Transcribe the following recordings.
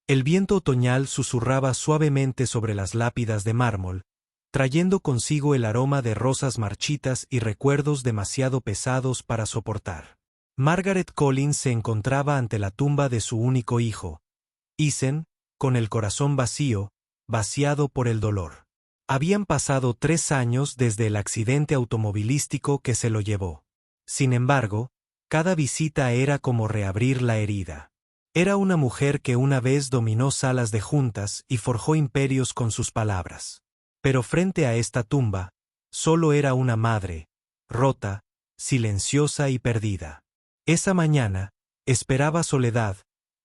El viento otoñal susurraba suavemente sobre las lápidas de mármol, trayendo consigo el aroma de rosas marchitas y recuerdos demasiado pesados para soportar. Margaret Collins se encontraba ante la tumba de su único hijo, Ethan, con el corazón vacío, vaciado por el dolor. Habían pasado 3 años desde el accidente automovilístico que se lo llevó. Sin embargo, cada visita era como reabrir la herida. Era una mujer que una vez dominó salas de juntas y forjó imperios con sus palabras. Pero frente a esta tumba, solo era una madre, rota, silenciosa y perdida. Esa mañana, esperaba soledad,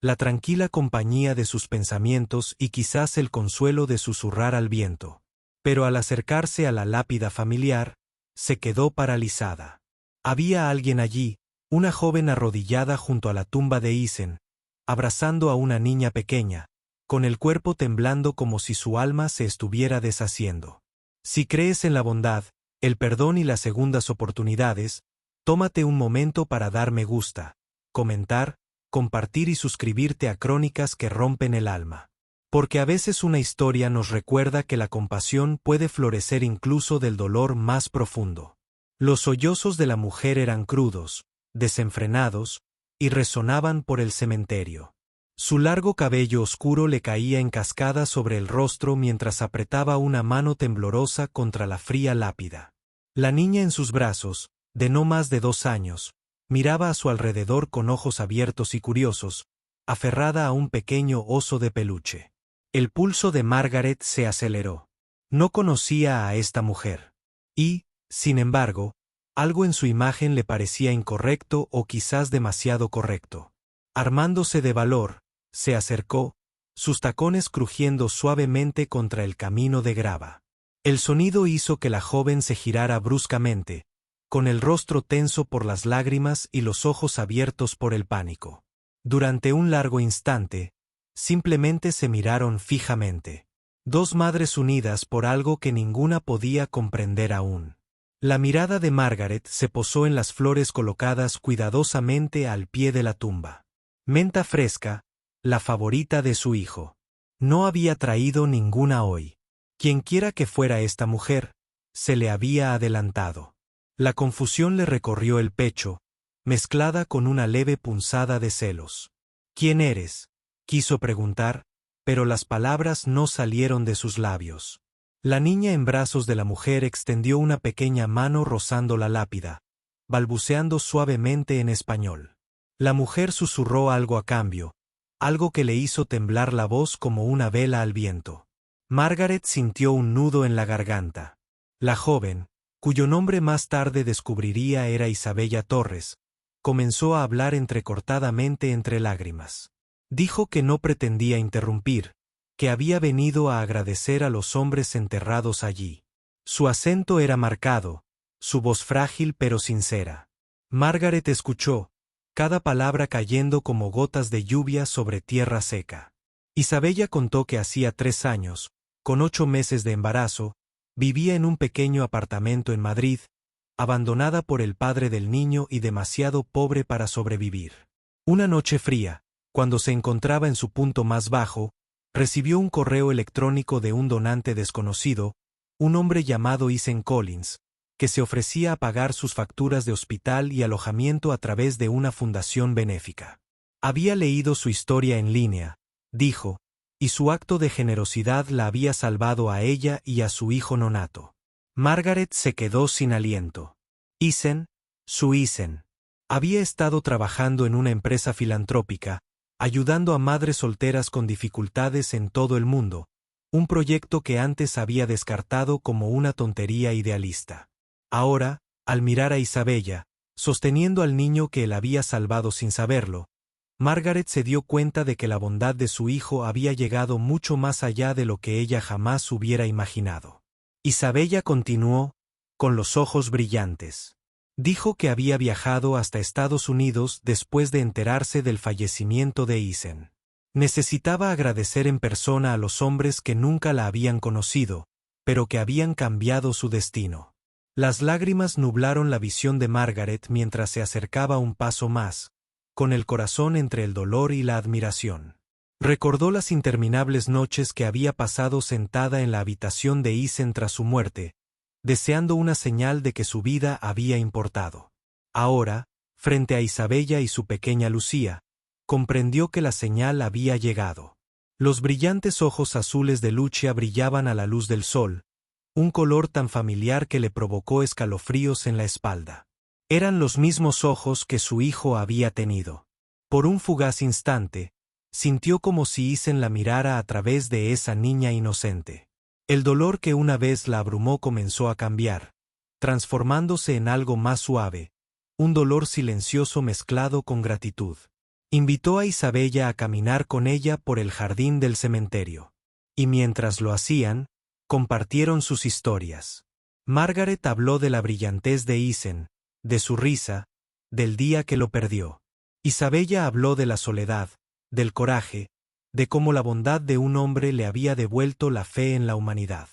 la tranquila compañía de sus pensamientos y quizás el consuelo de susurrar al viento. Pero al acercarse a la lápida familiar, se quedó paralizada. Había alguien allí, una joven arrodillada junto a la tumba de Ethan, abrazando a una niña pequeña, con el cuerpo temblando como si su alma se estuviera deshaciendo. Si crees en la bondad, el perdón y las segundas oportunidades, tómate un momento para dar me gusta, comentar, compartir y suscribirte a Crónicas que rompen el alma. Porque a veces una historia nos recuerda que la compasión puede florecer incluso del dolor más profundo. Los sollozos de la mujer eran crudos, desenfrenados, y resonaban por el cementerio. Su largo cabello oscuro le caía en cascada sobre el rostro mientras apretaba una mano temblorosa contra la fría lápida. La niña en sus brazos, de no más de 2 años, miraba a su alrededor con ojos abiertos y curiosos, aferrada a un pequeño oso de peluche. El pulso de Margaret se aceleró. No conocía a esta mujer. Y, sin embargo, algo en su imagen le parecía incorrecto o quizás demasiado correcto. Armándose de valor, se acercó, sus tacones crujiendo suavemente contra el camino de grava. El sonido hizo que la joven se girara bruscamente, con el rostro tenso por las lágrimas y los ojos abiertos por el pánico. Durante un largo instante, simplemente se miraron fijamente. 2 madres unidas por algo que ninguna podía comprender aún. La mirada de Margaret se posó en las flores colocadas cuidadosamente al pie de la tumba. Menta fresca, la favorita de su hijo. No había traído ninguna hoy. Quienquiera que fuera esta mujer, se le había adelantado. La confusión le recorrió el pecho, mezclada con una leve punzada de celos. ¿Quién eres?, quiso preguntar, pero las palabras no salieron de sus labios. La niña en brazos de la mujer extendió una pequeña mano rozando la lápida, balbuceando suavemente en español. La mujer susurró algo a cambio, algo que le hizo temblar la voz como una vela al viento. Margaret sintió un nudo en la garganta. La joven, cuyo nombre más tarde descubriría era Isabella Torres, comenzó a hablar entrecortadamente entre lágrimas. Dijo que no pretendía interrumpir, que había venido a agradecer a los hombres enterrados allí. Su acento era marcado, su voz frágil pero sincera. Margaret escuchó, cada palabra cayendo como gotas de lluvia sobre tierra seca. Isabella contó que hacía 3 años, con 8 meses de embarazo, vivía en un pequeño apartamento en Madrid, abandonada por el padre del niño y demasiado pobre para sobrevivir. Una noche fría, cuando se encontraba en su punto más bajo, recibió un correo electrónico de un donante desconocido, un hombre llamado Ethan Collins, que se ofrecía a pagar sus facturas de hospital y alojamiento a través de una fundación benéfica. Había leído su historia en línea, dijo, y su acto de generosidad la había salvado a ella y a su hijo nonato. Margaret se quedó sin aliento. Ethan, su Ethan, había estado trabajando en una empresa filantrópica, ayudando a madres solteras con dificultades en todo el mundo, un proyecto que antes había descartado como una tontería idealista. Ahora, al mirar a Isabella, sosteniendo al niño que él había salvado sin saberlo, Margaret se dio cuenta de que la bondad de su hijo había llegado mucho más allá de lo que ella jamás hubiera imaginado. Isabella continuó, con los ojos brillantes. Dijo que había viajado hasta Estados Unidos después de enterarse del fallecimiento de Ethan. Necesitaba agradecer en persona a los hombres que nunca la habían conocido, pero que habían cambiado su destino. Las lágrimas nublaron la visión de Margaret mientras se acercaba un paso más, con el corazón entre el dolor y la admiración. Recordó las interminables noches que había pasado sentada en la habitación de Isen tras su muerte, deseando una señal de que su vida había importado. Ahora, frente a Isabella y su pequeña Lucía, comprendió que la señal había llegado. Los brillantes ojos azules de Lucia brillaban a la luz del sol, un color tan familiar que le provocó escalofríos en la espalda. Eran los mismos ojos que su hijo había tenido. Por un fugaz instante, sintió como si Isen la mirara a través de esa niña inocente. El dolor que una vez la abrumó comenzó a cambiar, transformándose en algo más suave, un dolor silencioso mezclado con gratitud. Invitó a Isabella a caminar con ella por el jardín del cementerio. Y mientras lo hacían, compartieron sus historias. Margaret habló de la brillantez de Isen, de su risa, del día que lo perdió. Isabella habló de la soledad, del coraje, de cómo la bondad de un hombre le había devuelto la fe en la humanidad.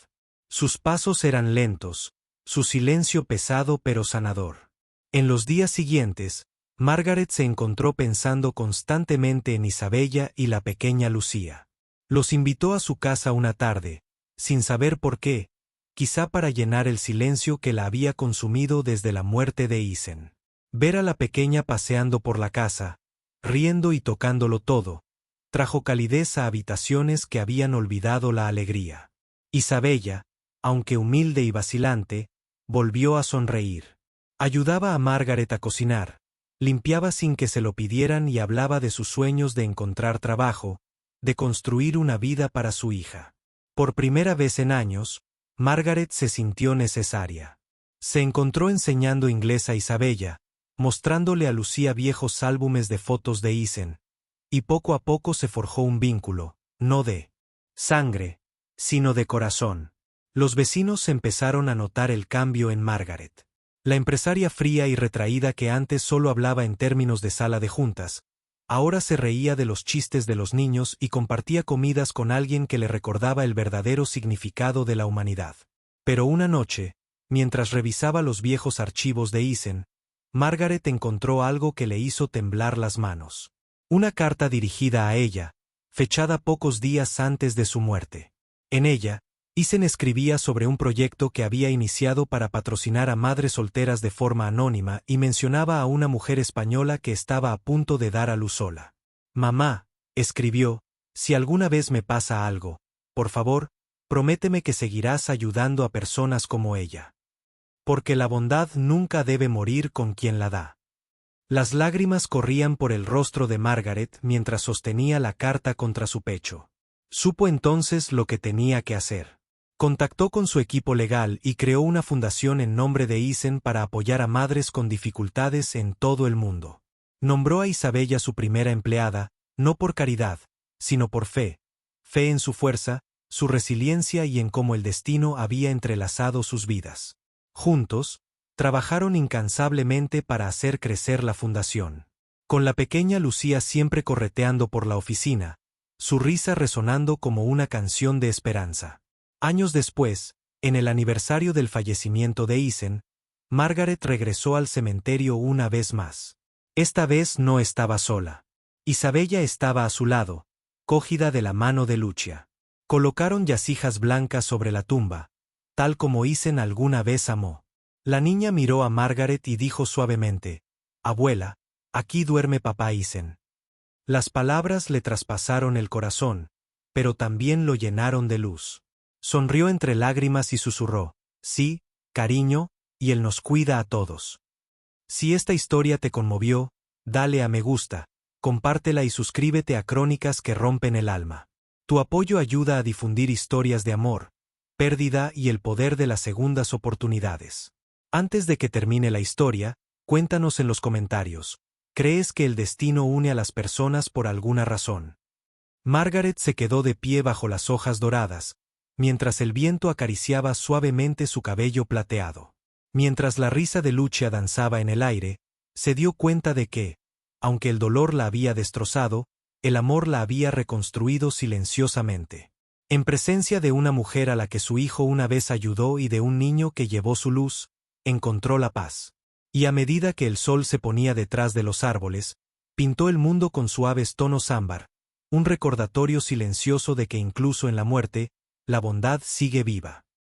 Sus pasos eran lentos, su silencio pesado pero sanador. En los días siguientes, Margaret se encontró pensando constantemente en Isabella y la pequeña Lucía. Los invitó a su casa una tarde, sin saber por qué, quizá para llenar el silencio que la había consumido desde la muerte de Isen. Ver a la pequeña paseando por la casa, riendo y tocándolo todo, trajo calidez a habitaciones que habían olvidado la alegría. Isabella, aunque humilde y vacilante, volvió a sonreír. Ayudaba a Margaret a cocinar, limpiaba sin que se lo pidieran y hablaba de sus sueños de encontrar trabajo, de construir una vida para su hija. Por primera vez en años, Margaret se sintió necesaria. Se encontró enseñando inglés a Isabella, mostrándole a Lucía viejos álbumes de fotos de Isen, y poco a poco se forjó un vínculo, no de sangre, sino de corazón. Los vecinos empezaron a notar el cambio en Margaret. La empresaria fría y retraída que antes solo hablaba en términos de sala de juntas, ahora se reía de los chistes de los niños y compartía comidas con alguien que le recordaba el verdadero significado de la humanidad. Pero una noche, mientras revisaba los viejos archivos de Isen, Margaret encontró algo que le hizo temblar las manos. Una carta dirigida a ella, fechada pocos días antes de su muerte. En ella, Isen escribía sobre un proyecto que había iniciado para patrocinar a madres solteras de forma anónima y mencionaba a una mujer española que estaba a punto de dar a luz sola. «Mamá», escribió, «si alguna vez me pasa algo, por favor, prométeme que seguirás ayudando a personas como ella. Porque la bondad nunca debe morir con quien la da». Las lágrimas corrían por el rostro de Margaret mientras sostenía la carta contra su pecho. Supo entonces lo que tenía que hacer. Contactó con su equipo legal y creó una fundación en nombre de Isen para apoyar a madres con dificultades en todo el mundo. Nombró a Isabella su primera empleada, no por caridad, sino por fe. Fe en su fuerza, su resiliencia y en cómo el destino había entrelazado sus vidas. Juntos, trabajaron incansablemente para hacer crecer la fundación. Con la pequeña Lucía siempre correteando por la oficina, su risa resonando como una canción de esperanza. Años después, en el aniversario del fallecimiento de Isen, Margaret regresó al cementerio una vez más. Esta vez no estaba sola. Isabella estaba a su lado, cogida de la mano de Lucia. Colocaron vasijas blancas sobre la tumba, tal como Isen alguna vez amó. La niña miró a Margaret y dijo suavemente, «Abuela, aquí duerme papá Isen». Las palabras le traspasaron el corazón, pero también lo llenaron de luz. Sonrió entre lágrimas y susurró, «Sí, cariño, y él nos cuida a todos». Si esta historia te conmovió, dale a me gusta, compártela y suscríbete a Crónicas que rompen el alma. Tu apoyo ayuda a difundir historias de amor, pérdida y el poder de las segundas oportunidades. Antes de que termine la historia, cuéntanos en los comentarios, ¿crees que el destino une a las personas por alguna razón? Margaret se quedó de pie bajo las hojas doradas, mientras el viento acariciaba suavemente su cabello plateado. Mientras la risa de Lucia danzaba en el aire, se dio cuenta de que, aunque el dolor la había destrozado, el amor la había reconstruido silenciosamente. En presencia de una mujer a la que su hijo una vez ayudó y de un niño que llevó su luz, encontró la paz. Y a medida que el sol se ponía detrás de los árboles, pintó el mundo con suaves tonos ámbar, un recordatorio silencioso de que incluso en la muerte, la bondad sigue viva.